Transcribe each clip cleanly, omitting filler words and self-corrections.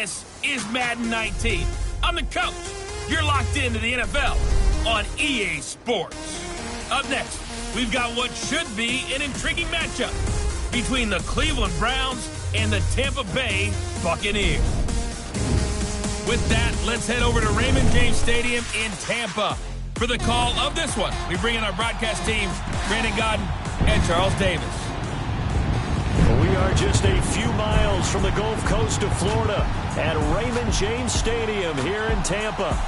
This is Madden 19. I'm the coach. You're locked into the NFL on EA Sports. Up next, we've got what should be an intriguing matchup between the Cleveland Browns and the Tampa Bay Buccaneers. With that, let's head over to Raymond James Stadium in Tampa for the call of this one. We bring in our broadcast team, Brandon Godden and Charles Davis. We are just a few miles from the Gulf Coast of Florida at Raymond James Stadium here in Tampa.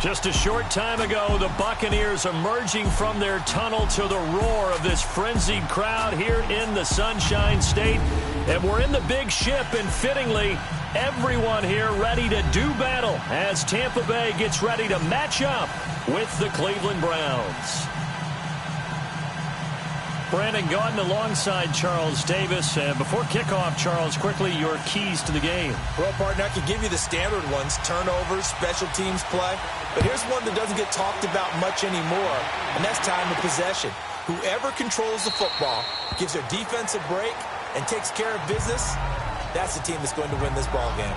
Just a short time ago, the Buccaneers emerging from their tunnel to the roar of this frenzied crowd here in the Sunshine State. And we're in the big ship, and fittingly, everyone here ready to do battle as Tampa Bay gets ready to match up with the Cleveland Browns. Brandon Gaudin alongside Charles Davis. Before kickoff, Charles, quickly your keys to the game. Well, partner, I could give you the standard ones, turnovers, special teams play. But here's one that doesn't get talked about much anymore, and that's time of possession. Whoever controls the football, gives their defense a break, and takes care of business, that's the team that's going to win this ball game.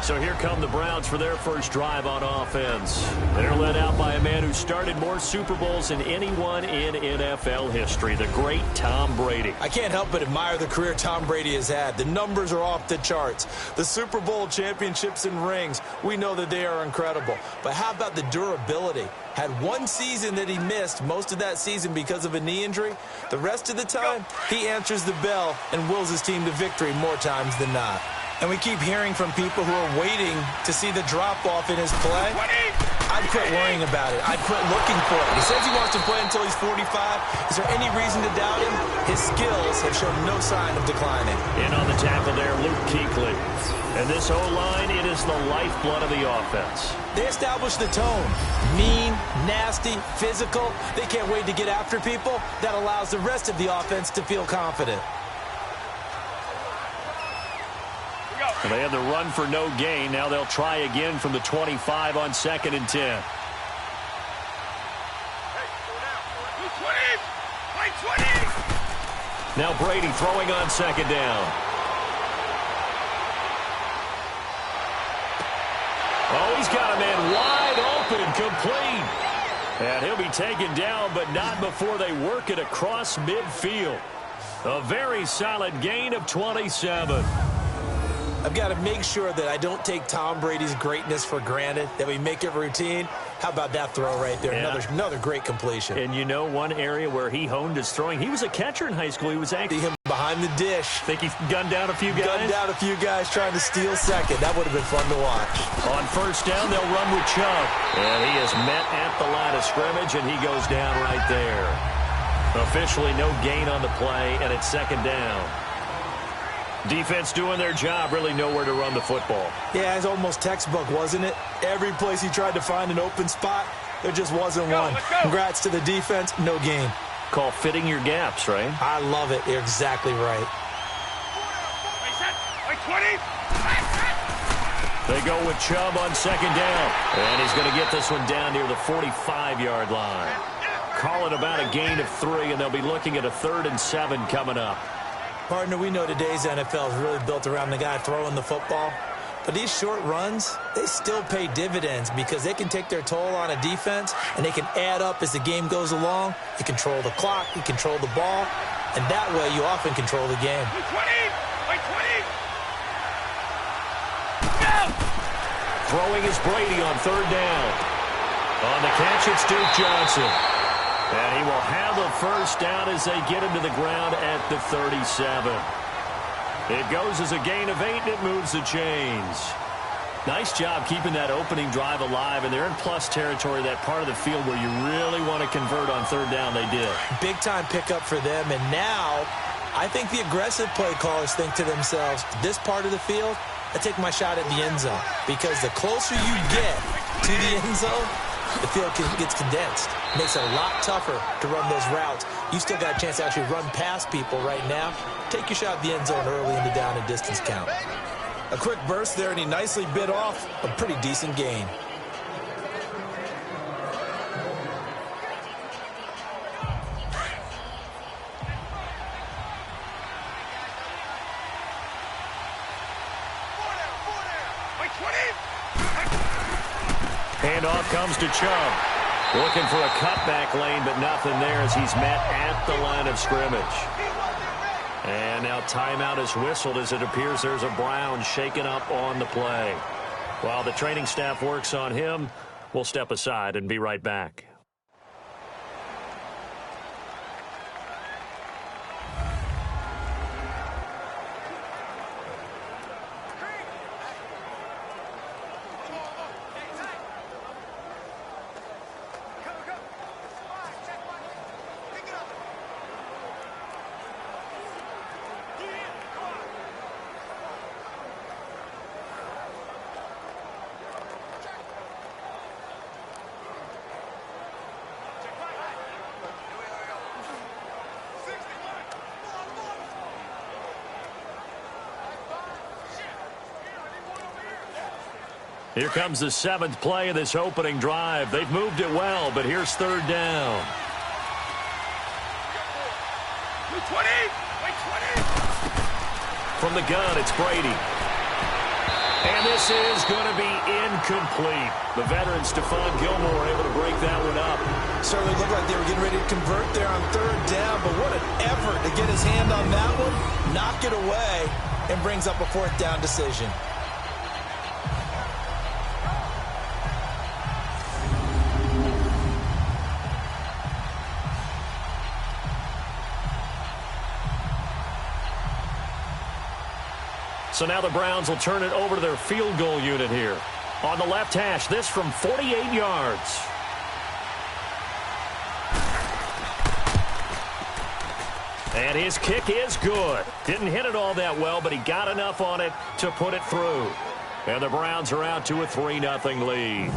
So here come the Browns for their first drive on offense. They're led out by a man who started more Super Bowls than anyone in NFL history, the great Tom Brady. I can't help but admire the career Tom Brady has had. The numbers are off the charts. The Super Bowl championships and rings, we know that they are incredible. But how about the durability? Had one season that he missed, most of that season because of a knee injury. The rest of the time, he answers the bell and wills his team to victory more times than not. And we keep hearing from people who are waiting to see the drop-off in his play. I'd quit worrying about it. I'd quit looking for it. He says he wants to play until he's 45. Is there any reason to doubt him? His skills have shown no sign of declining. In on the tackle there, Luke Kuechly. And this O-line, it is the lifeblood of the offense. They establish the tone. Mean, nasty, physical. They can't wait to get after people. That allows the rest of the offense to feel confident. Well, they had the run for no gain. Now they'll try again from the 25 on 2nd and 10. Now Brady throwing on 2nd down. Oh, he's got a man wide open and complete. And he'll be taken down, but not before they work it across midfield. A very solid gain of 27. I've got to make sure that I don't take Tom Brady's greatness for granted, that we make it routine. How about that throw right there? Yeah. Another great completion. And you know one area where he honed his throwing? He was a catcher in high school. He was actually him behind the dish. Think he gunned down a few guys? Gunned down a few guys trying to steal second. That would have been fun to watch. On 1st down, they'll run with Chubb. And he is met at the line of scrimmage, and he goes down right there. Officially no gain on the play, and it's 2nd down. Defense doing their job, really nowhere to run the football. Yeah, it's almost textbook, wasn't it? Every place he tried to find an open spot, there just wasn't one. Congrats to the defense, no gain. Call fitting your gaps, right? I love it. You're exactly right. They go with Chubb on 2nd down. And he's going to get this one down near the 45-yard line. Call it about a gain of 3, and they'll be looking at a 3rd and 7 coming up. Partner, we know today's NFL is really built around the guy throwing the football. But these short runs, they still pay dividends because they can take their toll on a defense, and they can add up as the game goes along. You control the clock, you control the ball, and that way you often control the game. Throwing is Brady on 3rd down. On the catch, it's Duke Johnson. And he will have the 1st down as they get him to the ground at the 37. It goes as a gain of 8, and it moves the chains. Nice job keeping that opening drive alive, and they're in plus territory, that part of the field where you really want to convert on 3rd down. They did. Big-time pickup for them, and now I think the aggressive play callers think to themselves, this part of the field, I take my shot at the end zone, because the closer you get to the end zone, the field gets condensed. Makes it a lot tougher to run those routes. You still got a chance to actually run past people right now. Take your shot at the end zone early in the down and distance count. A quick burst there, and he nicely bit off a pretty decent gain. off comes to Chubb. Looking for a cutback lane, but nothing there as he's met at the line of scrimmage. And now timeout is whistled as it appears there's a Brown shaken up on the play. While the training staff works on him, we'll step aside and be right back. Here comes the seventh play of this opening drive. They've moved it well, but here's third down. From the gun, it's Brady. And this is going to be incomplete. The veteran Stephon Gilmore able to break that one up. Certainly looked like they were getting ready to convert there on third down, but what an effort to get his hand on that one, knock it away, and brings up a fourth down decision. So now the Browns will turn it over to their field goal unit here. On the left hash, this from 48 yards. And his kick is good. Didn't hit it all that well, but he got enough on it to put it through. And the Browns are out to a 3-0 lead.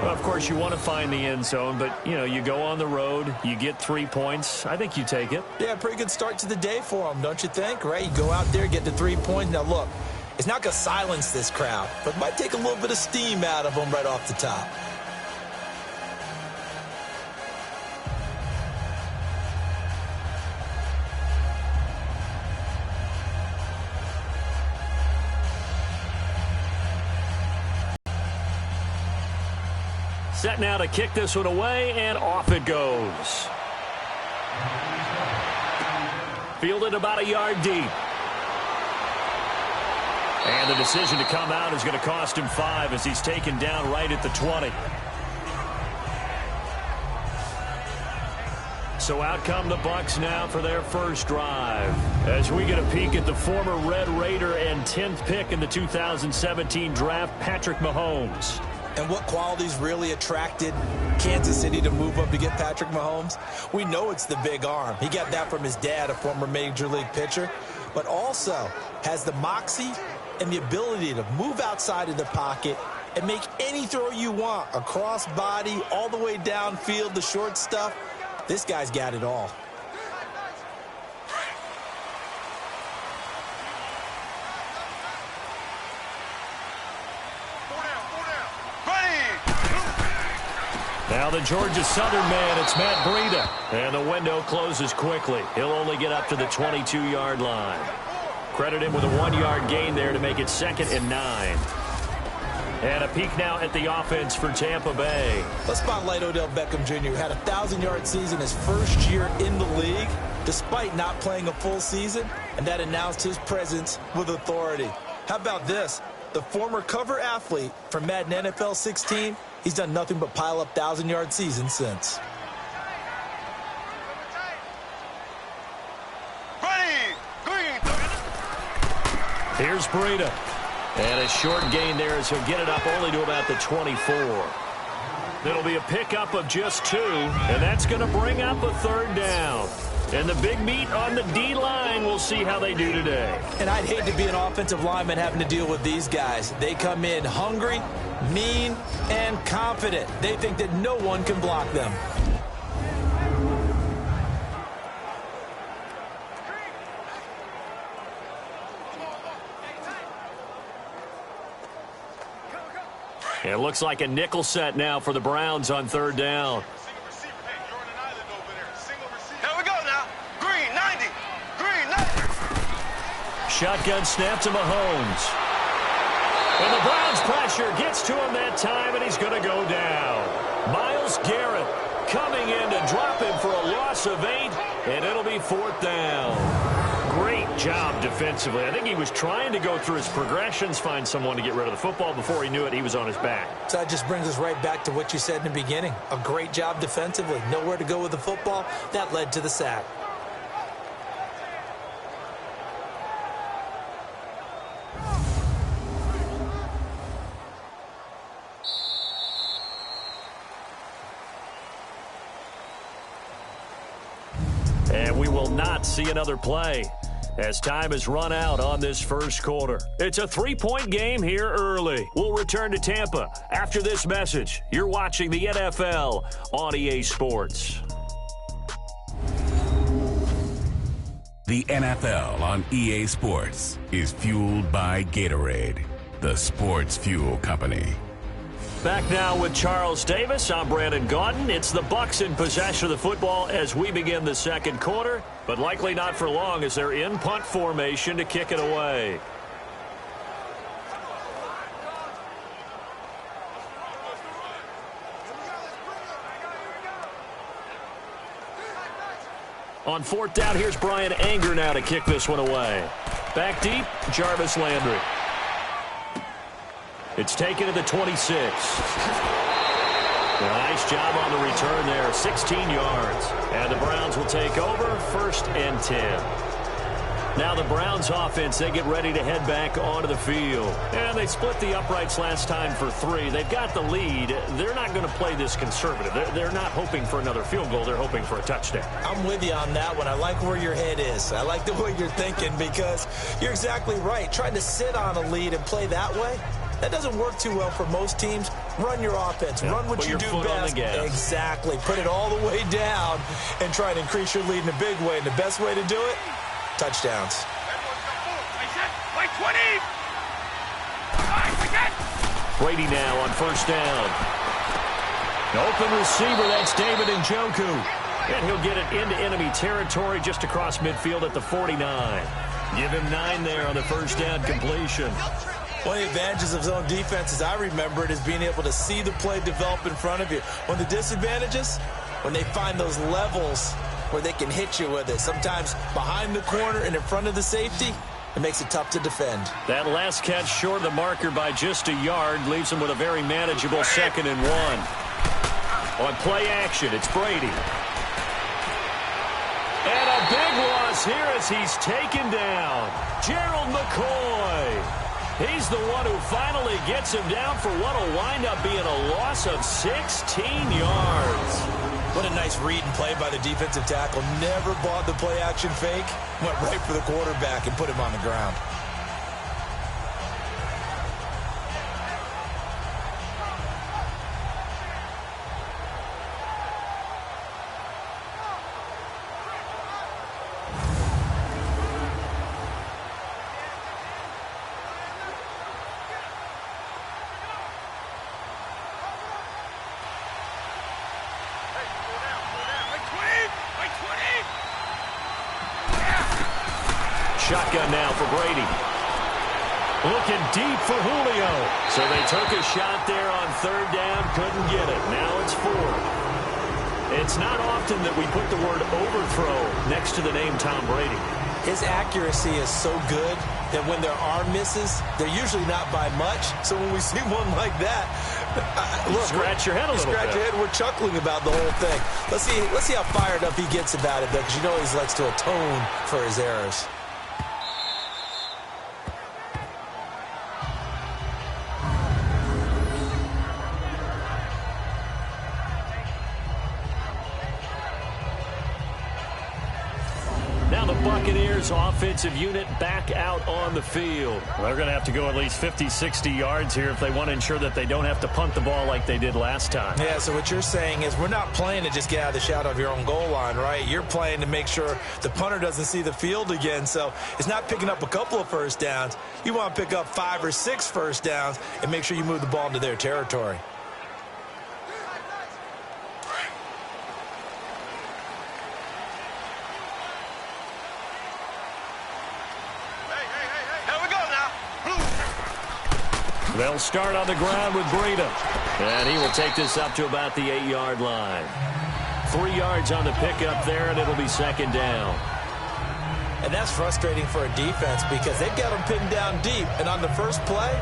Well, of course, you want to find the end zone, but, you know, you go on the road, you get 3 points. I think you take it. Yeah, pretty good start to the day for them, don't you think? Right? You go out there, get the 3 points. Now, look, it's not going to silence this crowd, but it might take a little bit of steam out of them right off the top. Set now to kick this one away, and off it goes. Fielded about a yard deep. And the decision to come out is going to cost him 5 as he's taken down right at the 20. So out come the Bucs now for their first drive. As we get a peek at the former Red Raider and 10th pick in the 2017 draft, Patrick Mahomes. And what qualities really attracted Kansas City to move up to get Patrick Mahomes? We know it's the big arm. He got that from his dad, a former Major League pitcher, but also has the moxie and the ability to move outside of the pocket and make any throw you want, across body, all the way downfield, the short stuff. This guy's got it all. Now the Georgia Southern man, it's Matt Breida. And the window closes quickly. He'll only get up to the 22-yard line. Credit him with a 1-yard gain there to make it 2nd and 9. And a peek now at the offense for Tampa Bay. Let's spotlight Odell Beckham Jr., who had a 1,000-yard season his first year in the league, despite not playing a full season, and that announced his presence with authority. How about this? The former cover athlete from Madden NFL 16, he's done nothing but pile up 1,000-yard seasons since. Here's Breida. And a short gain there as he'll get it up only to about the 24. It'll be a pickup of just 2, and that's going to bring up a 3rd down. And the big meat on the D-line, we'll see how they do today. And I'd hate to be an offensive lineman having to deal with these guys. They come in hungry, mean, and confident. They think that no one can block them. It looks like a nickel set now for the Browns on 3rd down. Shotgun snap to Mahomes. And the Browns pressure gets to him that time, and he's going to go down. Myles Garrett coming in to drop him for a loss of 8, and it'll be 4th down. Great job defensively. I think he was trying to go through his progressions, find someone to get rid of the football. Before he knew it, he was on his back. So that just brings us right back to what you said in the beginning. A great job defensively. Nowhere to go with the football. That led to the sack. And we will not see another play as time has run out on this first quarter. It's a 3-point game here early. We'll return to Tampa after this message. You're watching the NFL on EA Sports. The NFL on EA Sports is fueled by Gatorade, the sports fuel company. Back now with Charles Davis. I'm Brandon Gaudin. It's the Bucs in possession of the football as we begin the second quarter, but likely not for long as they're in punt formation to kick it away. On 4th down, here's Brian Anger now to kick this one away. Back deep, Jarvis Landry. It's taken to the 26. Nice job on the return there, 16 yards. And the Browns will take over, 1st and 10. Now the Browns offense, they get ready to head back onto the field. And they split the uprights last time for 3. They've got the lead. They're not going to play this conservative. They're not hoping for another field goal. They're hoping for a touchdown. I'm with you on that one. I like where your head is. I like the way you're thinking because you're exactly right. Trying to sit on a lead and play that way, that doesn't work too well for most teams. Run your offense. Run what you do best. Exactly. Put it all the way down and try to increase your lead in a big way. And the best way to do it, touchdowns. Brady now on 1st down. Open receiver, that's David Njoku. And he'll get it into enemy territory just across midfield at the 49. Give him 9 there on the 1st down completion. One of the advantages of zone defense, as I remember it, is being able to see the play develop in front of you. One of the disadvantages, when they find those levels where they can hit you with it. Sometimes behind the corner and in front of the safety, it makes it tough to defend. That last catch short of the marker by just a yard leaves him with a very manageable 2nd and 1. On play action, it's Brady. And a big loss here as he's taken down. Gerald McCoy. He's the one who finally gets him down for what will wind up being a loss of 16 yards. What a nice read and play by the defensive tackle. Never bought the play-action fake. Went right for the quarterback and put him on the ground. Shotgun now for Brady. Looking deep for Julio. So they took a shot there on 3rd down, couldn't get it. Now it's 4th. It's not often that we put the word overthrow next to the name Tom Brady. His accuracy is so good that when there are misses, they're usually not by much. So when we see one like that, look, scratch your head a little bit. Scratch your head. We're chuckling about the whole thing. Let's see how fired up he gets about it, though, because you know he likes to atone for his errors. Now the Buccaneers offensive unit back out on the field. They're going to have to go at least 50, 60 yards here if they want to ensure that they don't have to punt the ball like they did last time. Yeah, so what you're saying is we're not playing to just get out of the shadow of your own goal line, right? You're playing to make sure the punter doesn't see the field again. So it's not picking up a couple of first downs. You want to pick up 5 or 6 first downs and make sure you move the ball into their territory. They'll start on the ground with Breida. And he will take this up to about the 8-yard line. 3 yards on the pickup there, and it'll be second down. And that's frustrating for a defense because they've got them pinned down deep. And on the first play,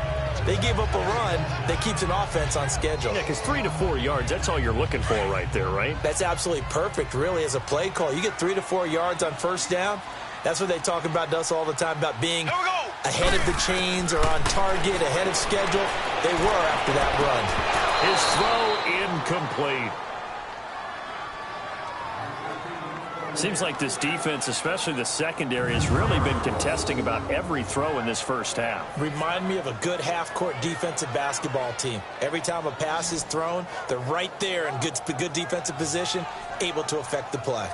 they gave up a run that keeps an offense on schedule. Yeah, because 3 to 4 yards, that's all you're looking for right there, right? That's absolutely perfect, really, as a play call. You get 3 to 4 yards on first down. That's what they talk about us all the time, about being ahead of the chains or on target, ahead of schedule. They were after that run. His throw incomplete. Seems like this defense, especially the secondary, has really been contesting about every throw in this first half. Remind me of a good half-court defensive basketball team. Every time a pass is thrown, they're right there in good defensive position, able to affect the play.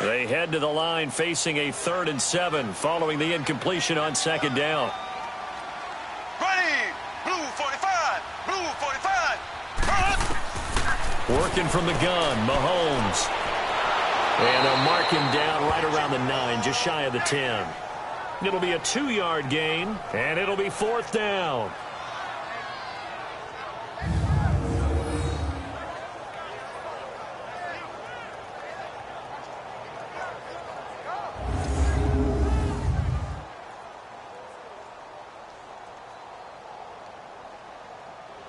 They head to the line facing a 3rd and 7 following the incompletion on second down. Working from the gun, Mahomes. And they'll mark him down right around the 9, just shy of the 10. It'll be a 2-yard gain, and it'll be 4th down.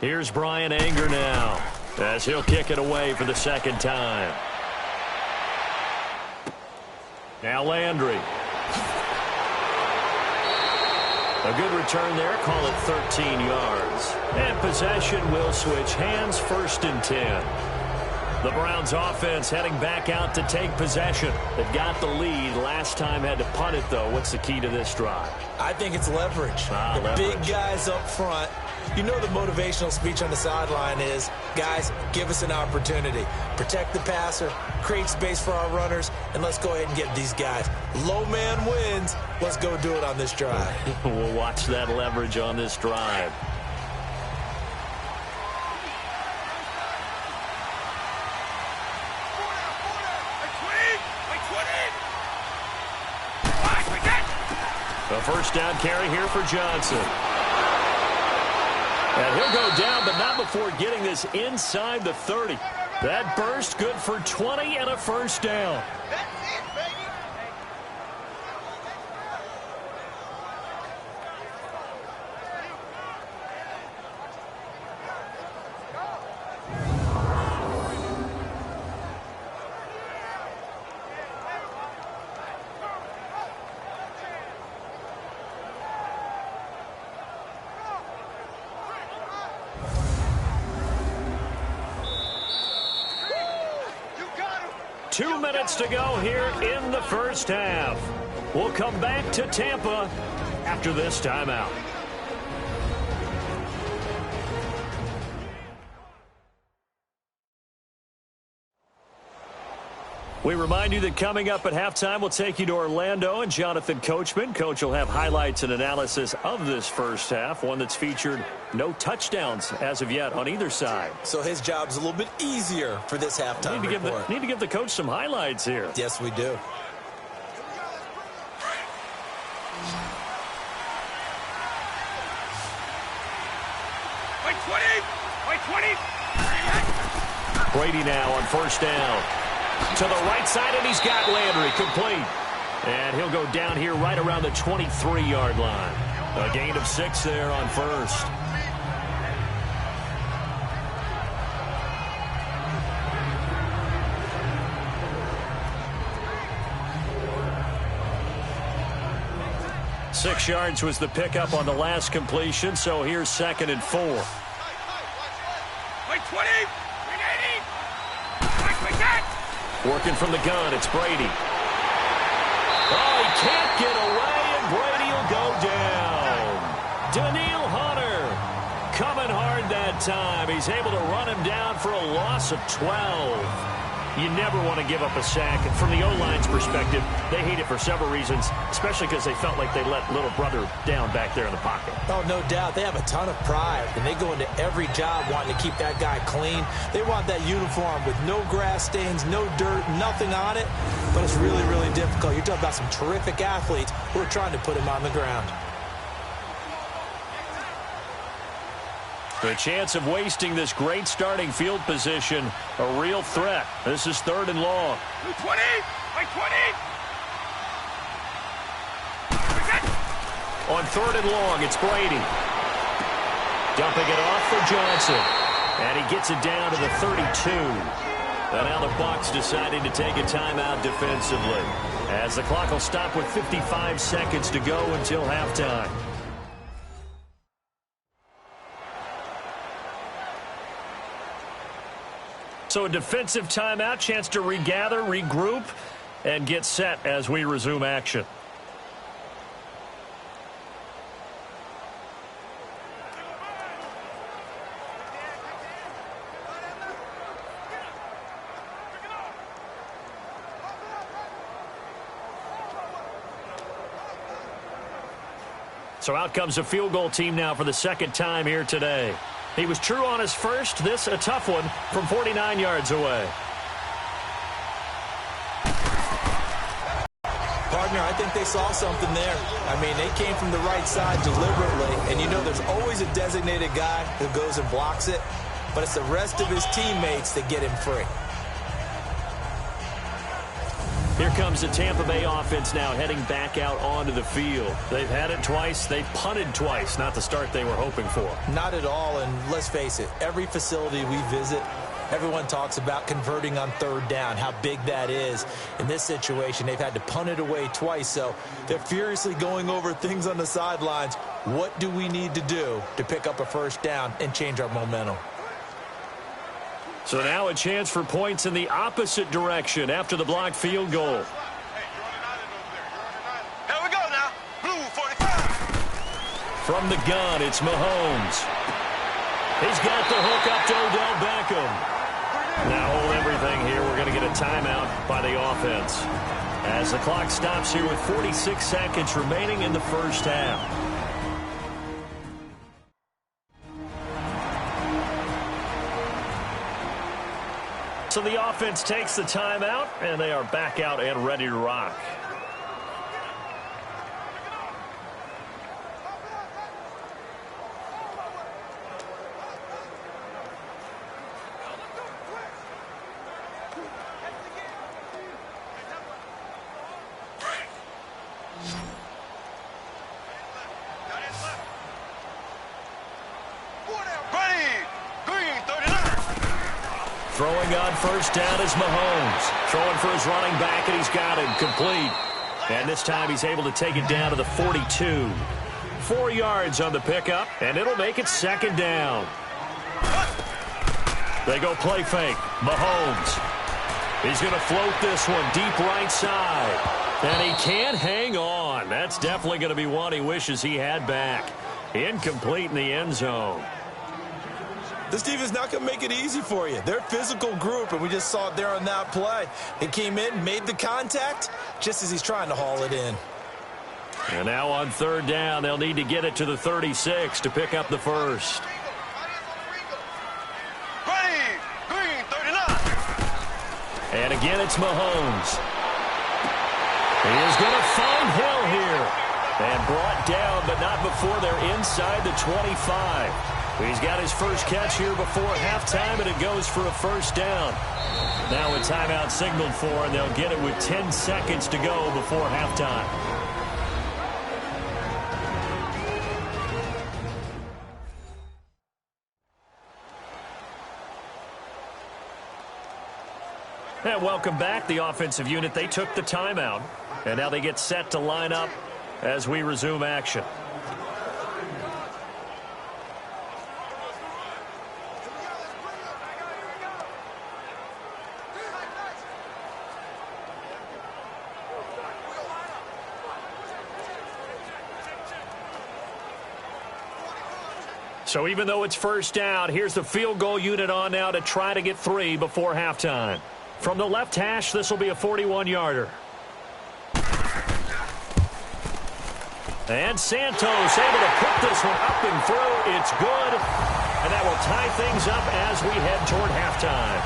Here's Brian Anger now, as he'll kick it away for the second time. Now Landry. A good return there, call it 13 yards. And possession will switch hands, 1st and 10. The Browns offense heading back out to take possession. They've got the lead. Last time had to punt it, though. What's the key to this drive? I think it's leverage. Leverage. Big guys up front. You know the motivational speech on the sideline is, guys, give us an opportunity. Protect the passer, create space for our runners, and let's go ahead and get these guys. Low man wins. Let's go do it on this drive. We'll watch that leverage on this drive. A first down carry here for Johnson. And he'll go down, but not before getting this inside the 30. That burst good for 20 and a first down. Two minutes to go here in the first half. We'll come back to Tampa after this timeout. We remind you that coming up at halftime, we'll take you to Orlando and Jonathan Coachman. Coach will have highlights and analysis of this first half, one that's featured no touchdowns as of yet on either side. So his job's a little bit easier for this halftime report. Need to give the coach some highlights here. Yes, we do. Brady now on first down. To the right side, and he's got Landry complete. And he'll go down here right around the 23-yard line. A gain of 6 there on first. Six yards was the pickup on the last completion, so here's 2nd and 4. Working from the gun, it's Brady. Oh, he can't get away, and Brady will go down. Daniil Hunter coming hard that time. He's able to run him down for a loss of 12. You never want to give up a sack. And from the O-line's perspective, they hate it for several reasons, especially because they felt like they let little brother down back there in the pocket. Oh, no doubt. They have a ton of pride, and they go into every job wanting to keep that guy clean. They want that uniform with no grass stains, no dirt, nothing on it. But it's really, really difficult. You're talking about some terrific athletes who are trying to put him on the ground. The chance of wasting this great starting field position, a real threat. This is 3rd and long. 20! Like 20! On 3rd and long, it's Brady. Dumping it off for Johnson. And he gets it down to the 32. And now the Bucs deciding to take a timeout defensively, as the clock will stop with 55 seconds to go until halftime. So a defensive timeout, chance to regather, regroup, and get set as we resume action. So out comes a field goal team now for the 2nd time here today. He was true on his first. This a tough one from 49 yards away. Partner, I think they saw something there. I mean, they came from the right side deliberately, and you know there's always a designated guy who goes and blocks it, but it's the rest of his teammates that get him free. Here comes the Tampa Bay offense now heading back out onto the field. They've had it twice. They've punted twice. Not the start they were hoping for. Not at all, and let's face it, every facility we visit, everyone talks about converting on 3rd down, how big that is. In this situation, they've had to punt it away twice, so they're furiously going over things on the sidelines. What do we need to do to pick up a 1st down and change our momentum? So now a chance for points in the opposite direction after the blocked field goal. Here we go now. Blue 45. From the gun, it's Mahomes. He's got the hook up to Odell Beckham. Now hold everything here. We're going to get a timeout by the offense, as the clock stops here with 46 seconds remaining in the 1st half. So the offense takes the timeout, and they are back out and ready to rock. Throwing on 1st down is Mahomes. Throwing for his running back, and he's got him complete. And this time he's able to take it down to the 42. 4 yards on the pickup, and it'll make it 2nd down. They go play fake. Mahomes. He's going to float this one deep right side. And he can't hang on. That's definitely going to be one he wishes he had back. Incomplete in the end zone. This team is not going to make it easy for you. They're a physical group, and we just saw it there on that play. He came in, made the contact, just as he's trying to haul it in. And now on 3rd down, they'll need to get it to the 36 to pick up the 1st. Green 39. And again, it's Mahomes. He is going to find Hill here. And brought down, but not before they're inside the 25. He's got his first catch here before halftime, and it goes for a 1st down. Now a timeout signaled for, and they'll get it with 10 seconds to go before halftime. And welcome back. The offensive unit, they took the timeout, and now they get set to line up as we resume action. So even though it's 1st down, here's the field goal unit on now to try to get 3 before halftime. From the left hash, this will be a 41-yarder. And Santos able to put this one up and through. It's good. And that will tie things up as we head toward halftime.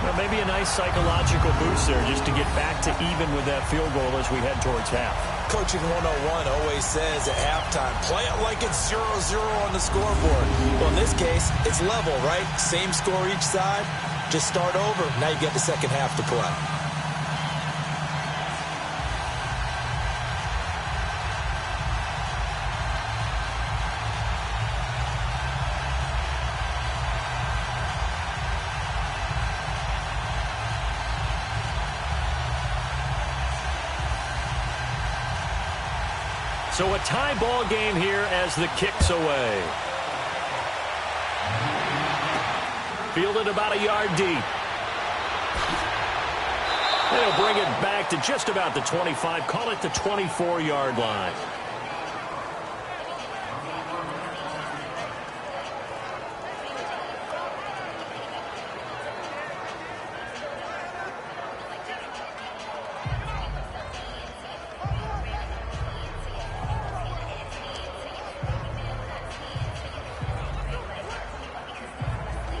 Well, maybe a nice psychological boost there just to get back to even with that field goal as we head towards half. Coaching 101 always says at halftime, play it like it's 0-0 on the scoreboard. Well, in this case, it's level, right? Same score each side. Just start over. Now you get the second half to play. So a tie ball game here as the kick's away. Fielded about a yard deep. They'll bring it back to just about the 25. Call it the 24-yard line.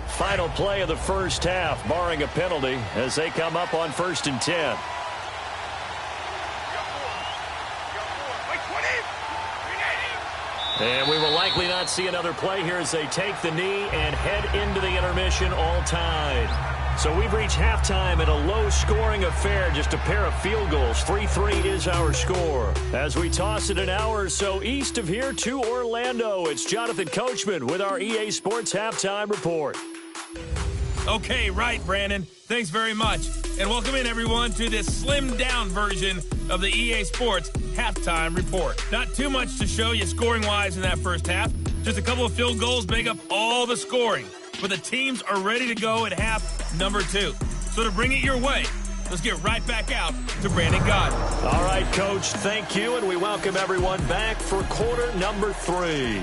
Final play of the first half, barring a penalty, as they come up on 1st and 10. And we will likely not see another play here as they take the knee and head into the intermission all tied. So we've reached halftime in a low-scoring affair, just a pair of field goals. 3-3 is our score. As we toss it an hour or so east of here to Orlando, it's Jonathan Coachman with our EA Sports Halftime Report. Okay, right, Brandon. Thanks very much. And welcome in, everyone, to this slimmed-down version of the EA Sports Halftime Report. Not too much to show you scoring-wise in that first half. Just a couple of field goals make up all the scoring. But the teams are ready to go at half number 2. So to bring it your way, let's get right back out to Brandon Godden. All right, Coach, thank you, and we welcome everyone back for quarter number 3.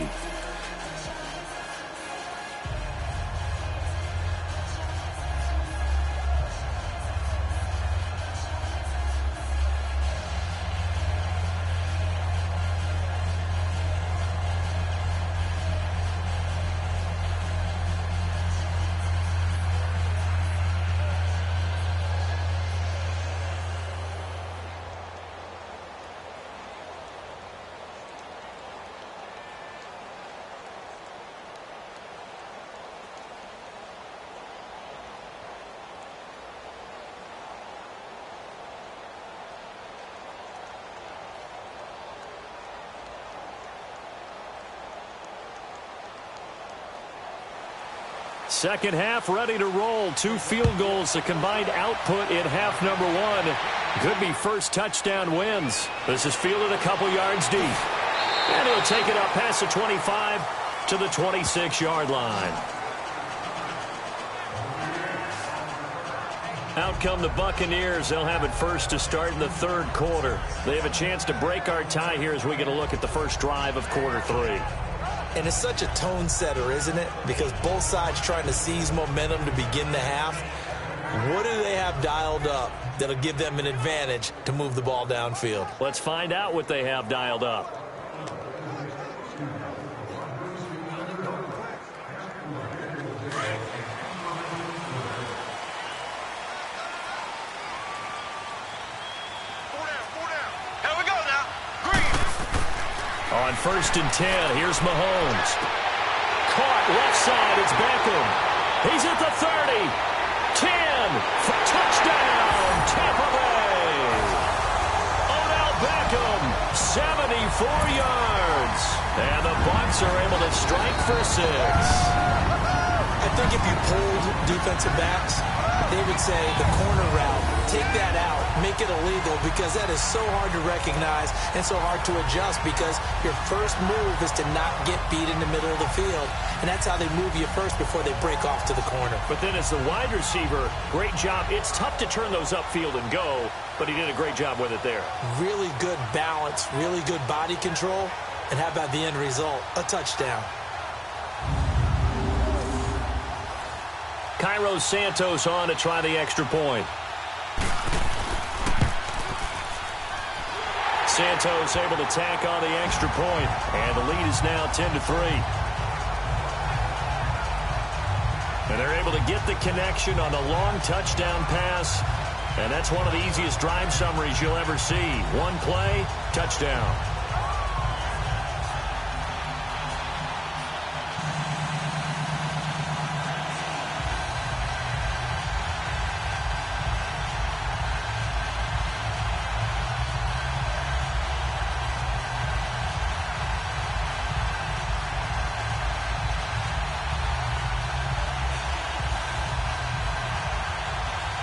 Second half ready to roll. 2 field goals, the combined output in half number 1. Could be first touchdown wins. This is fielded a couple yards deep. And he'll take it up past the 25 to the 26-yard line. Out come the Buccaneers. They'll have it first to start in the third quarter. They have a chance to break our tie here as we get a look at the first drive of quarter 3. And it's such a tone setter, isn't it? Because both sides trying to seize momentum to begin the half. What do they have dialed up that'll give them an advantage to move the ball downfield? Let's find out what they have dialed up. On 1st and 10, here's Mahomes. Caught left side, it's Beckham. He's at the 30. 10. Touchdown, Tampa Bay. Odell Beckham, 74 yards. And the Bucs are able to strike for 6. I think if you polled defensive backs, they would say the corner route, take that out, make it illegal, because that is so hard to recognize and so hard to adjust, because your first move is to not get beat in the middle of the field. And that's how they move you first before they break off to the corner. But then as the wide receiver, great job. It's tough to turn those upfield and go, but he did a great job with it there. Really good balance, really good body control. And how about the end result? A touchdown. Cairo Santos on to try the extra point. Santos able to tack on the extra point, and the lead is now 10-3. And they're able to get the connection on the long touchdown pass, and that's one of the easiest drive summaries you'll ever see. One play, touchdown.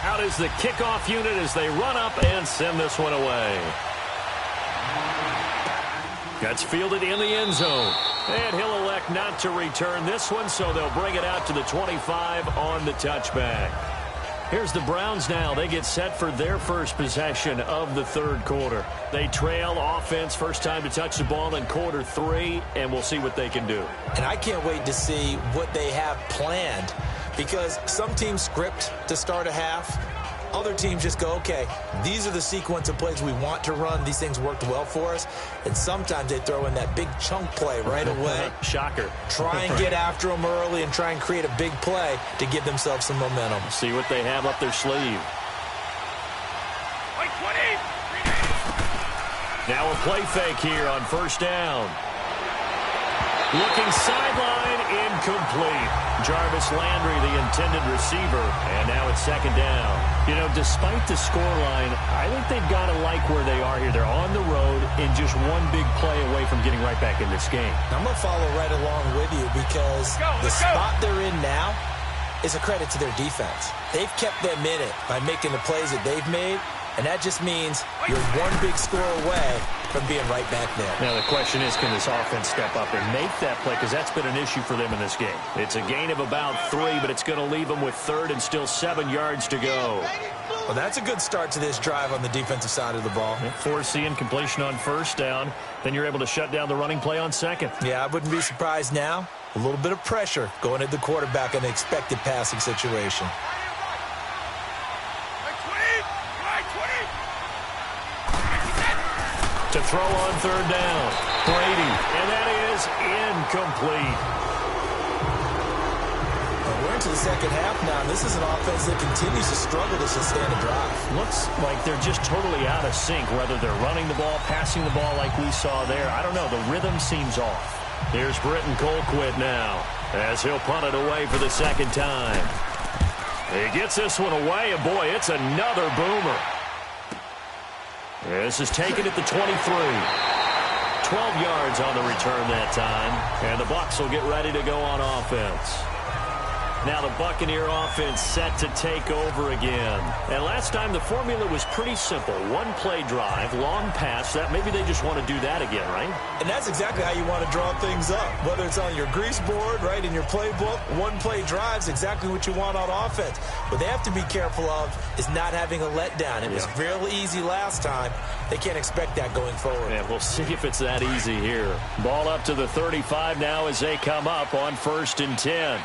Out is the kickoff unit as they run up and send this one away. That's fielded in the end zone. And he'll elect not to return this one, so they'll bring it out to the 25 on the touchback. Here's the Browns now. They get set for their first possession of the third quarter. They trail offense, first time to touch the ball in quarter 3, and we'll see what they can do. And I can't wait to see what they have planned, because some teams script to start a half. Other teams just go, okay, these are the sequence of plays we want to run. These things worked well for us. And sometimes they throw in that big chunk play right away. Shocker. Try and get after them early and try and create a big play to give themselves some momentum. See what they have up their sleeve. Now a play fake here on first down. Looking sideline, incomplete. Jarvis Landry, the intended receiver, and now it's second down. You know, despite the scoreline, I think they've got to like where they are here. They're on the road and just one big play away from getting right back in this game. I'm going to follow right along with you because the spot they're in now is a credit to their defense. They've kept them in it by making the plays that they've made, and that just means you're one big score away from being right back there. Now the question is, can this offense step up and make that play? Because that's been an issue for them in this game. It's a gain of about 3, but it's going to leave them with third and still 7 yards to go. Well, that's a good start to this drive on the defensive side of the ball. Forcing completion on first down. Then you're able to shut down the running play on second. Yeah, I wouldn't be surprised now. A little bit of pressure going at the quarterback in an expected passing situation. To throw on third down. Brady, and that is incomplete. Well, we're into the second half now, and this is an offense that continues to struggle to sustain a drive. Looks like they're just totally out of sync, whether they're running the ball, passing the ball like we saw there. I don't know. The rhythm seems off. Here's Britton Colquitt now as he'll punt it away for the second time. He gets this one away, and boy, it's another boomer. This is taken at the 23. 12 yards on the return that time. And the Bucs will get ready to go on offense. Now the Buccaneer offense set to take over again. And last time the formula was pretty simple. One play drive, long pass. That maybe they just want to do that again, right? And that's exactly how you want to draw things up. Whether it's on your grease board, right, in your playbook, one play drive's exactly what you want on offense. What they have to be careful of is not having a letdown. It was real easy last time. They can't expect that going forward. Yeah, we'll see if it's that easy here. Ball up to the 35 now as they come up on 1st and 10.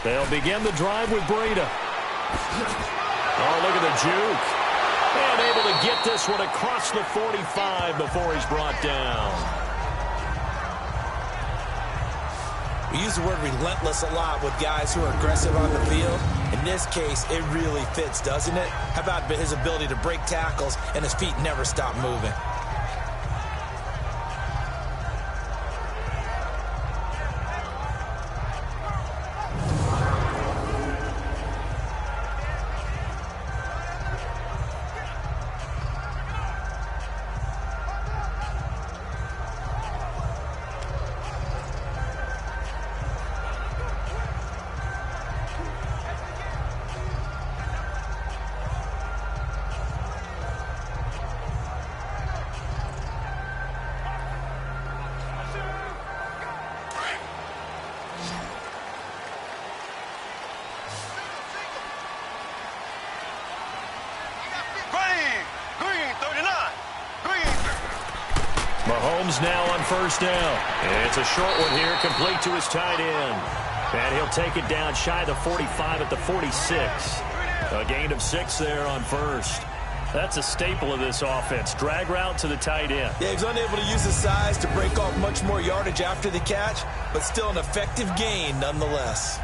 They'll begin the drive with Breida. Oh, look at the juke. And able to get this one across the 45 before he's brought down. We use the word relentless a lot with guys who are aggressive on the field. In this case, it really fits, doesn't it? How about his ability to break tackles and his feet never stop moving? Mahomes now on first down. And it's a short one here, complete to his tight end. And he'll take it down shy of the 45 at the 46. A gain of 6 there on first. That's a staple of this offense. Drag route to the tight end. Yeah, he's unable to use his size to break off much more yardage after the catch, but still an effective gain nonetheless.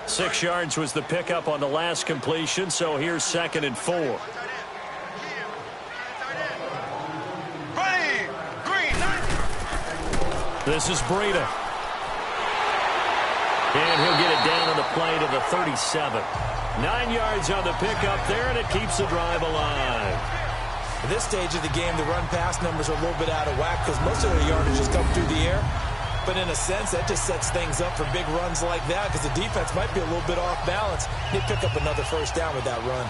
Six yards was the pickup on the last completion, so here's 2nd and 4. This is Breida. And he'll get it down on the play to the 37. 9 yards on the pickup there, and it keeps the drive alive. At this stage of the game, the run-pass numbers are a little bit out of whack because most of their yardage has come through the air. But in a sense, that just sets things up for big runs like that because the defense might be a little bit off balance. They pick up another first down with that run.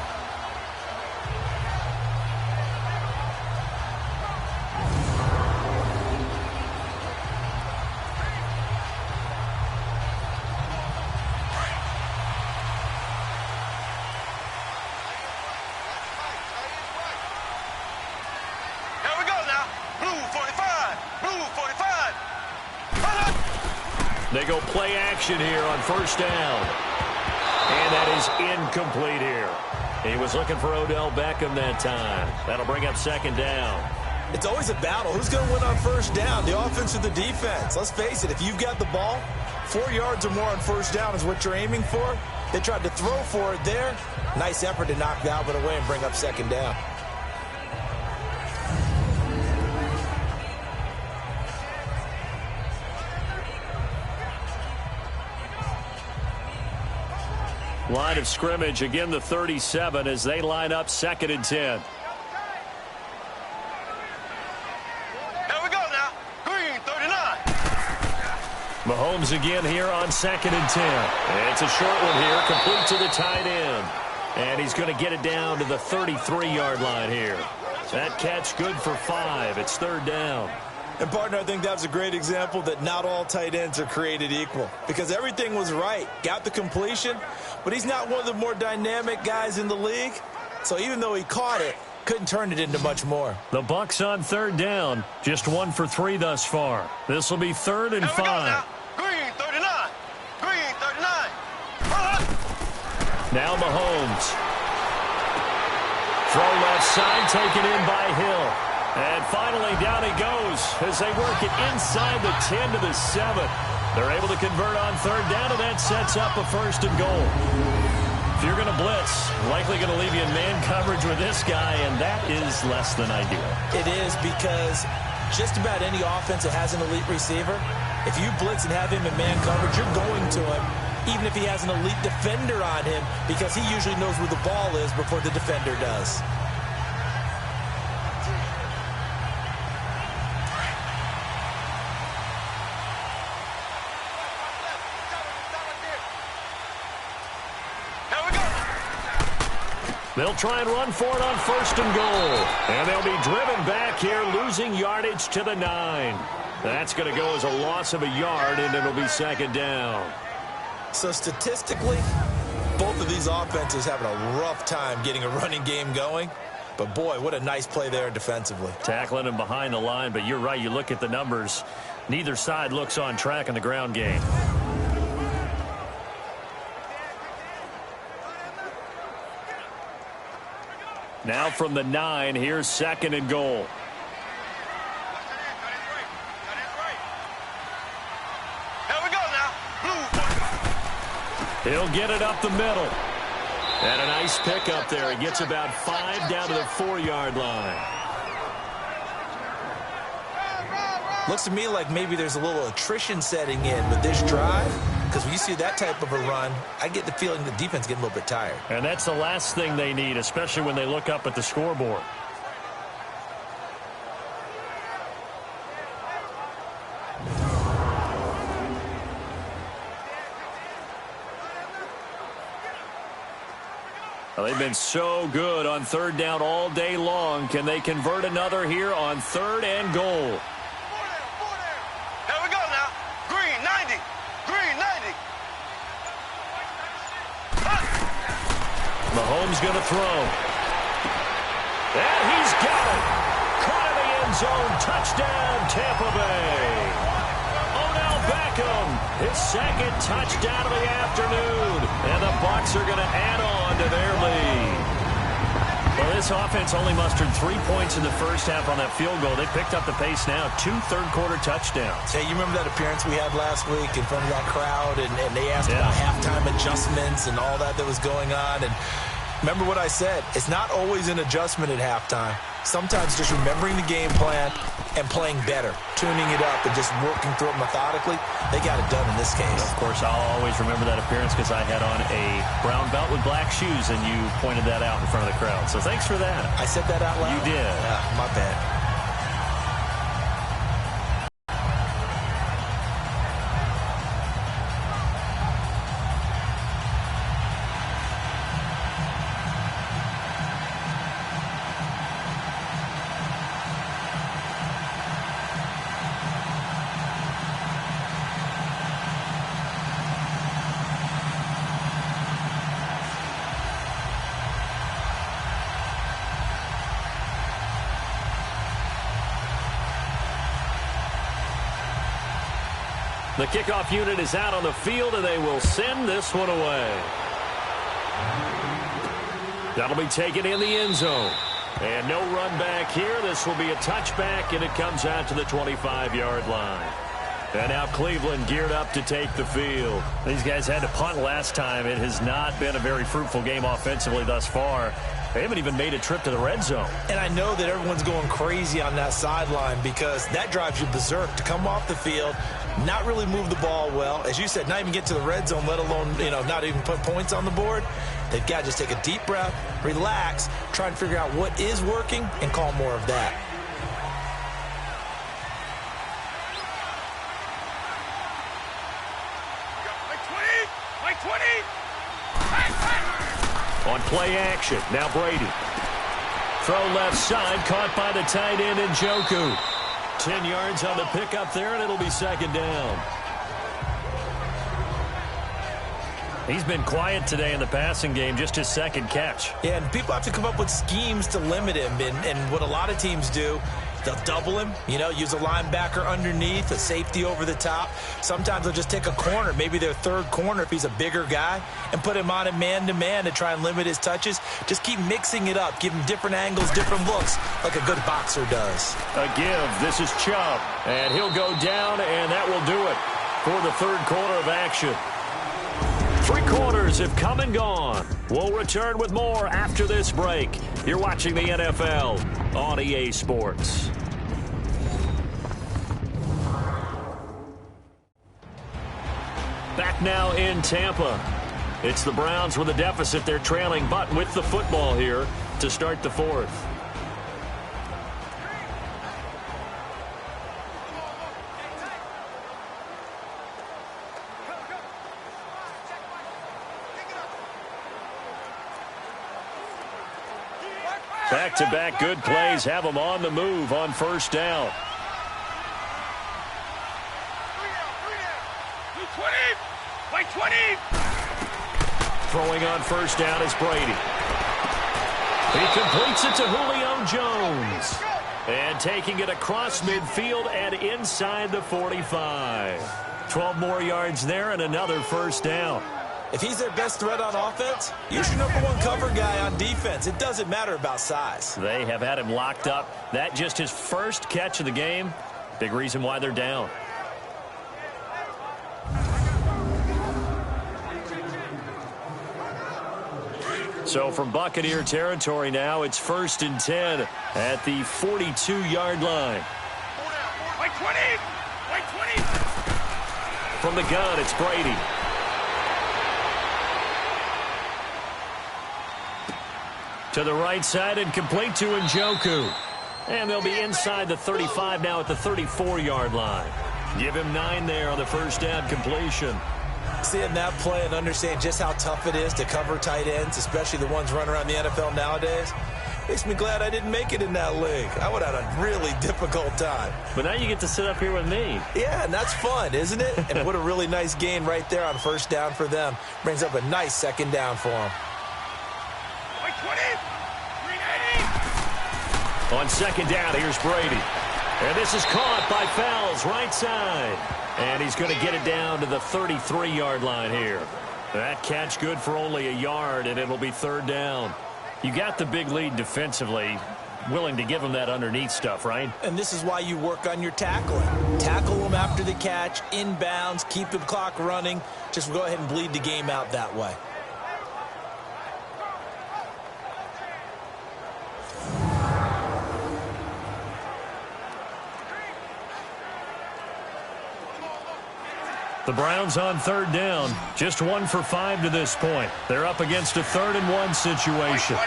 Here we go now. Blue 45. Blue 45. They go play action here on first down. And that is incomplete here. He was looking for Odell Beckham that time. That'll bring up 2nd down. It's always a battle. Who's going to win on first down, the offense or the defense? Let's face it, if you've got the ball, 4 yards or more on first down is what you're aiming for. They tried to throw for it there. Nice effort to knock Dalvin away and bring up 2nd down. Line of scrimmage, again the 37 as they line up 2nd and 10. Here we go now. Green 39. Mahomes again here on 2nd and 10. And it's a short one here, complete to the tight end. And he's going to get it down to the 33-yard line here. That catch good for 5. It's 3rd down. And, partner, I think that's a great example that not all tight ends are created equal because everything was right. Got the completion, but he's not one of the more dynamic guys in the league. So even though he caught it, couldn't turn it into much more. The Bucs on 3rd down. Just 1 for 3 thus far. This will be 3rd and 5. Green 39. Green 39. Now Mahomes. Throw left side, taken in by Hill. And finally, down he goes as they work it inside the 10 to the 7. They're able to convert on 3rd down, and that sets up a 1st and goal. If you're going to blitz, likely going to leave you in man coverage with this guy, and that is less than ideal. It is because just about any offense that has an elite receiver, if you blitz and have him in man coverage, you're going to him, even if he has an elite defender on him, because he usually knows where the ball is before the defender does. They'll try and run for it on 1st and goal. And they'll be driven back here, losing yardage to the 9. That's going to go as a loss of a yard, and it'll be 2nd down. So statistically, both of these offenses having a rough time getting a running game going. But, boy, what a nice play there defensively. Tackling him behind the line, but you're right. You look at the numbers. Neither side looks on track in the ground game. Now from the 9, here's 2nd and goal. Here we go now. Blue 45. He'll get it up the middle. And a nice pickup there. He gets about 5 down to the 4-yard line. Looks to me like maybe there's a little attrition setting in with this drive. Because when you see that type of a run, I get the feeling the defense getting a little bit tired. And that's the last thing they need, especially when they look up at the scoreboard. Well, they've been so good on 3rd down all day long. Can they convert another here on 3rd and goal? Here we go now. Green 90. Green 90. Mahomes going to throw. And he's got it. Caught in the end zone. Touchdown, Tampa Bay. Odell Beckham, his second touchdown of the afternoon. And the Bucs are going to add on to their lead. Well, this offense only mustered 3 points in the first half on that field goal. They picked up the pace now. 2 third-quarter touchdowns. Hey, you remember that appearance we had last week in front of that crowd, and they asked about halftime adjustments and all that was going on. And remember what I said. It's not always an adjustment at halftime. Sometimes just remembering the game plan and playing better, tuning it up and just working through it methodically. They got it done in this case. Of course, I'll always remember that appearance because I had on a brown belt with black shoes, and you pointed that out in front of the crowd. So thanks for that. I said that out loud? You did. Yeah, my bad. The kickoff unit is out on the field, and they will send this one away. That'll be taken in the end zone. And no run back here. This will be a touchback, and it comes out to the 25-yard line. And now Cleveland geared up to take the field. These guys had to punt last time. It has not been a very fruitful game offensively thus far. They haven't even made a trip to the red zone. And I know that everyone's going crazy on that sideline because that drives you berserk to come off the field, not really move the ball well. As you said, not even get to the red zone, let alone, not even put points on the board. They've got to just take a deep breath, relax, try and figure out what is working, and call more of that. On play action, now Brady. Throw left side, caught by the tight end Njoku. 10 yards on the pickup there, and it'll be second down. He's been quiet today in the passing game, just his second catch. Yeah, and people have to come up with schemes to limit him, and what a lot of teams do, they'll double him, use a linebacker underneath, a safety over the top. Sometimes they'll just take a corner, maybe their third corner if he's a bigger guy, and put him on a man-to-man to try and limit his touches. Just keep mixing it up, give him different angles, different looks, like a good boxer does. A give. This is Chubb, and he'll go down, and that will do it for the third quarter of action. 3 quarters have come and gone. We'll return with more after this break. You're watching the NFL on EA Sports. Back now in Tampa. It's the Browns with a deficit. They're trailing, but with the football here to start the fourth. Back-to-back good plays have them on the move on first down. Throwing on first down is Brady. He completes it to Julio Jones. And taking it across midfield and inside the 45. 12 more yards there and another first down. If he's their best threat on offense, use your number one cover guy on defense. It doesn't matter about size. They have had him locked up. That just his first catch of the game. Big reason why they're down. So from Buccaneer territory now, it's 1st and 10 at the 42-yard line. Wait 20! Wait 20! From the gun, it's Brady. To the right side and complete to Njoku. And they'll be inside the 35 now at the 34-yard line. Give him 9 there on the first down completion. Seeing that play and understand just how tough it is to cover tight ends, especially the ones running around the NFL nowadays, makes me glad I didn't make it in that league. I would have had a really difficult time. But now you get to sit up here with me. Yeah, and that's fun, isn't it? And what a really nice gain right there on first down for them. Brings up a nice second down for them. On second down, here's Brady. And this is caught by Fells, right side. And he's going to get it down to the 33-yard line here. That catch good for only a yard, and it'll be third down. You got the big lead defensively. Willing to give them that underneath stuff, right? And this is why you work on your tackling. Tackle them after the catch, inbounds, keep the clock running. Just go ahead and bleed the game out that way. The Browns on third down. Just 1 for 5 to this point. They're up against a 3rd and 1 situation.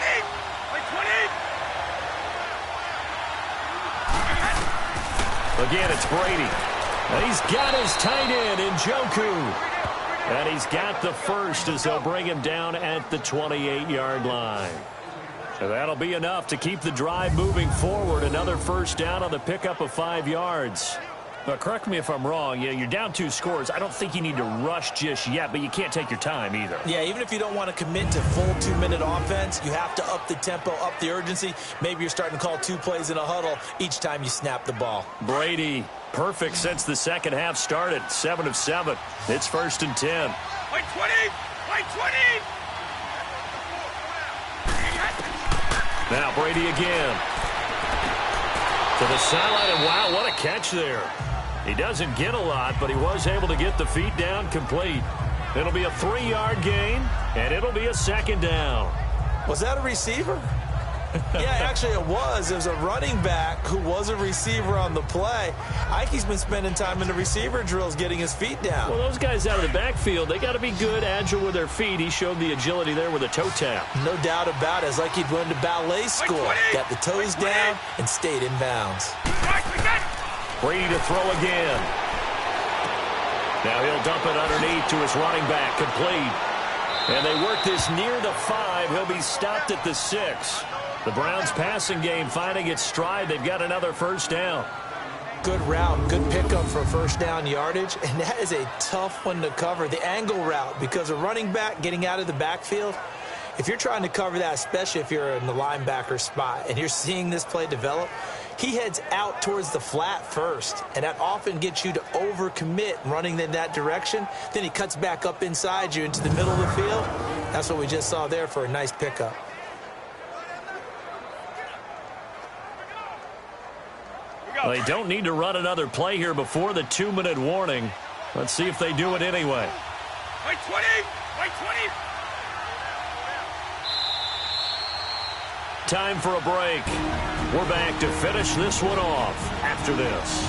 Again, it's Brady. And he's got his tight end in Njoku. And he's got the first as they'll bring him down at the 28-yard line. And that'll be enough to keep the drive moving forward. Another first down on the pickup of 5 yards. But correct me if I'm wrong. You're down 2 scores. I don't think you need to rush just yet, but you can't take your time either. Yeah, even if you don't want to commit to full 2-minute offense, you have to up the tempo, up the urgency. Maybe you're starting to call 2 plays in a huddle each time you snap the ball. Brady, perfect since the second half started. 7 of 7. It's 1st and 10. Wait 20! Wait 20! Now Brady again. To the sideline, and wow, what a catch there. He doesn't get a lot, but he was able to get the feet down complete. It'll be a 3-yard gain, and it'll be a 2nd down. Was that a receiver? Yeah, actually it was. It was a running back who was a receiver on the play. Ike's been spending time in the receiver drills getting his feet down. Well, those guys out of the backfield, they got to be good, agile with their feet. He showed the agility there with a toe tap. No doubt about it. It's like he'd went to ballet school. Got the toes down and stayed in bounds. Brady to throw again. Now he'll dump it underneath to his running back, complete. And they work this near the 5. He'll be stopped at the 6. The Browns passing game finding its stride. They've got another first down. Good route, good pickup for first down yardage, and that is a tough one to cover. The angle route, because a running back getting out of the backfield, if you're trying to cover that, especially if you're in the linebacker spot and you're seeing this play develop, he heads out towards the flat first, and that often gets you to overcommit running in that direction. Then he cuts back up inside you into the middle of the field. That's what we just saw there for a nice pickup. They don't need to run another play here before the 2-minute warning. Let's see if they do it anyway. Wait 20! Wait 20! Time for a break. We're back to finish this one off after this.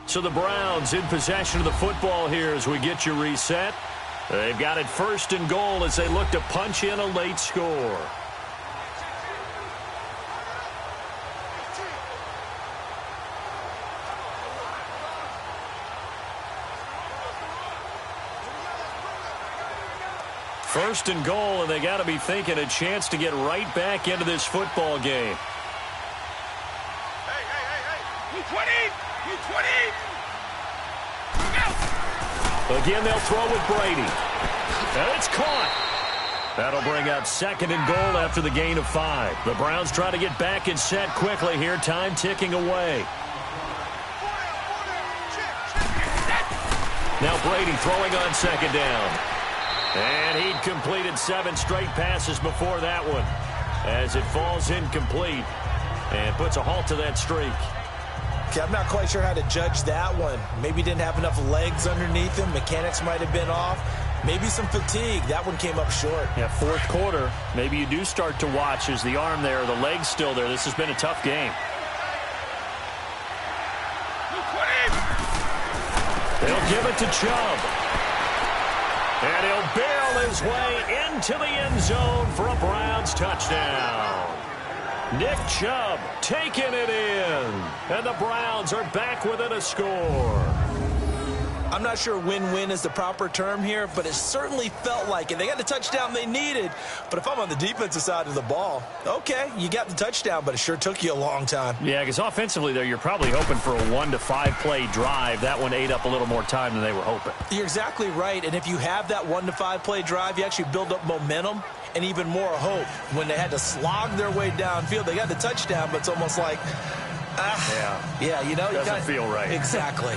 So the Browns in possession of the football here as we get you reset. They've got it 1st and goal as they look to punch in a late score. First and goal, and they got to be thinking a chance to get right back into this football game. Hey! 20! 20! Again, they'll throw with Brady. And it's caught. That'll bring up 2nd and goal after the gain of 5. The Browns try to get back and set quickly here. Time ticking away. Now Brady throwing on 2nd down. And he'd completed 7 straight passes before that one as it falls incomplete and puts a halt to that streak. Okay, I'm not quite sure how to judge that one. Maybe didn't have enough legs underneath him. Mechanics might have been off. Maybe some fatigue. That one came up short. Yeah, 4th quarter. Maybe you do start to watch as the arm there, the leg's still there. This has been a tough game. They'll give it to Chubb. And he'll barrel his way into the end zone for a Browns touchdown. Nick Chubb taking it in. And the Browns are back within a score. I'm not sure win-win is the proper term here, but it certainly felt like it. They got the touchdown they needed, but if I'm on the defensive side of the ball, okay, you got the touchdown, but it sure took you a long time. Yeah, because offensively there, you're probably hoping for a 1 to 5 play drive. That one ate up a little more time than they were hoping. You're exactly right, and if you have that 1 to 5 play drive, you actually build up momentum and even more hope. When they had to slog their way downfield, they got the touchdown, but it's almost like, yeah, you know, doesn't feel right. Exactly.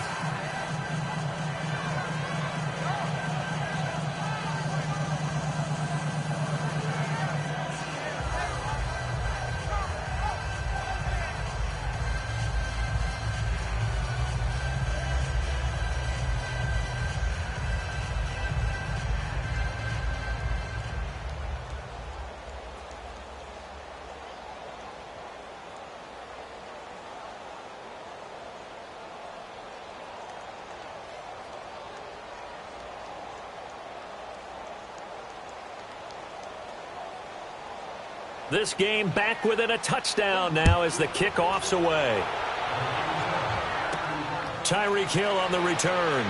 This game back within a touchdown now as the kickoff's away. Tyreek Hill on the return.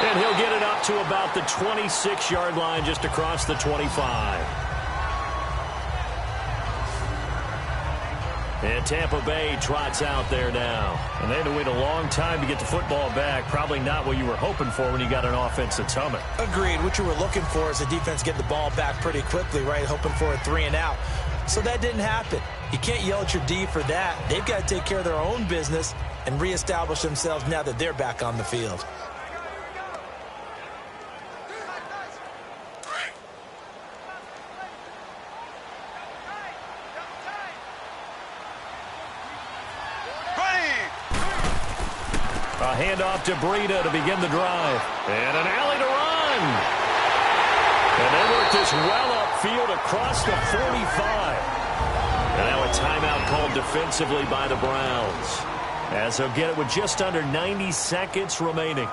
And he'll get it up to about the 26-yard line, just across the 25. And Tampa Bay trots out there now. And they had to wait a long time to get the football back. Probably not what you were hoping for when you got an offense that's humming. Agreed. What you were looking for is the defense get the ball back pretty quickly, right? Hoping for a 3 and out. So that didn't happen. You can't yell at your D for that. They've got to take care of their own business and reestablish themselves now that they're back on the field. A handoff to Breida to begin the drive. And an alley to run. And they work this well upfield across the 45. And now a timeout called defensively by the Browns, as they'll get it with just under 90 seconds remaining.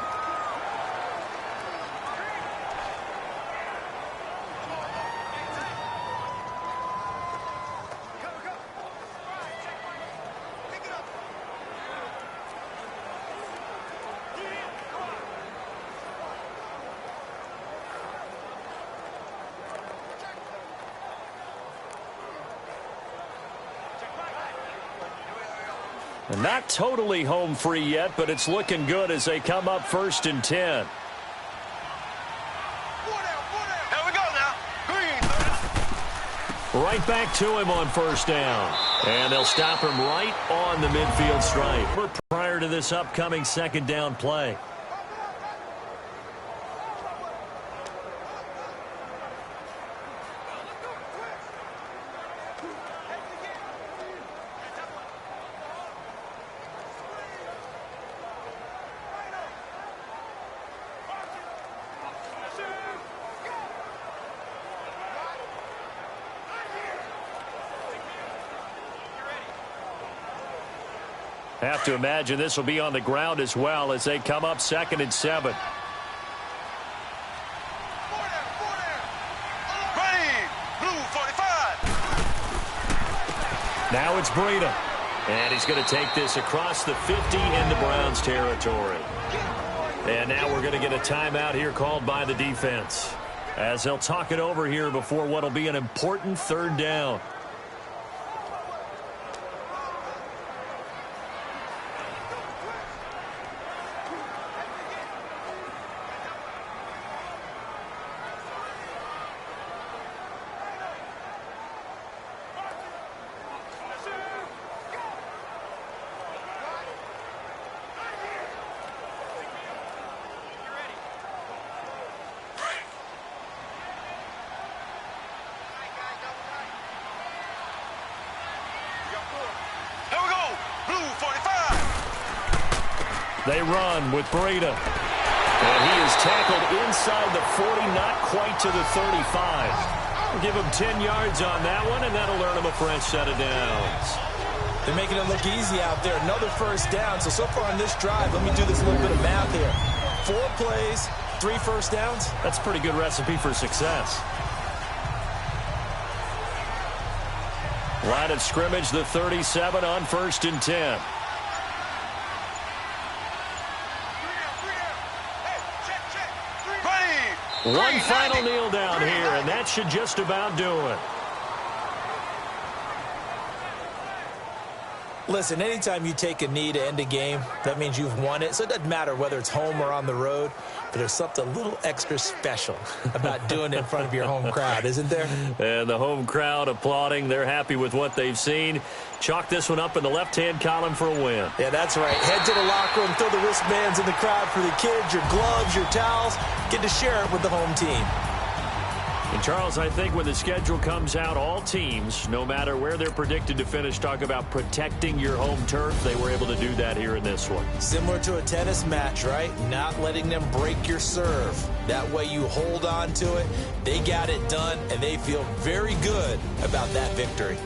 And not totally home free yet, but it's looking good as they come up 1st and 10. Here we go now. Green. Right back to him on 1st down. And they'll stop him right on the midfield stripe. Prior to this upcoming 2nd down play. Have to imagine this will be on the ground as well as they come up 2nd and 7. Green. Blue 45. Now it's Breida. And he's going to take this across the 50 into Browns territory. And now we're going to get a timeout here called by the defense, as they'll talk it over here before what will be an important 3rd down. They run with Breida. And he is tackled inside the 40, not quite to the 35. We'll give him 10 yards on that one, and that'll earn him a fresh set of downs. They're making it look easy out there. Another 1st down. So far on this drive, let me do this little bit of math here. 4 plays, 3 1st downs. That's a pretty good recipe for success. Line of scrimmage, the 37 on 1st and 10. One final kneel down here, and that should just about do it. Listen, anytime you take a knee to end a game, that means you've won it. So it doesn't matter whether it's home or on the road, but there's something a little extra special about doing it in front of your home crowd, isn't there? And the home crowd applauding. They're happy with what they've seen. Chalk this one up in the left-hand column for a win. Yeah, that's right. Head to the locker room, throw the wristbands in the crowd for the kids, your gloves, your towels. Get to share it with the home team. And, Charles, I think when the schedule comes out, all teams, no matter where they're predicted to finish, talk about protecting your home turf. They were able to do that here in this one. Similar to a tennis match, right? Not letting them break your serve. That way you hold on to it. They got it done, and they feel very good about that victory.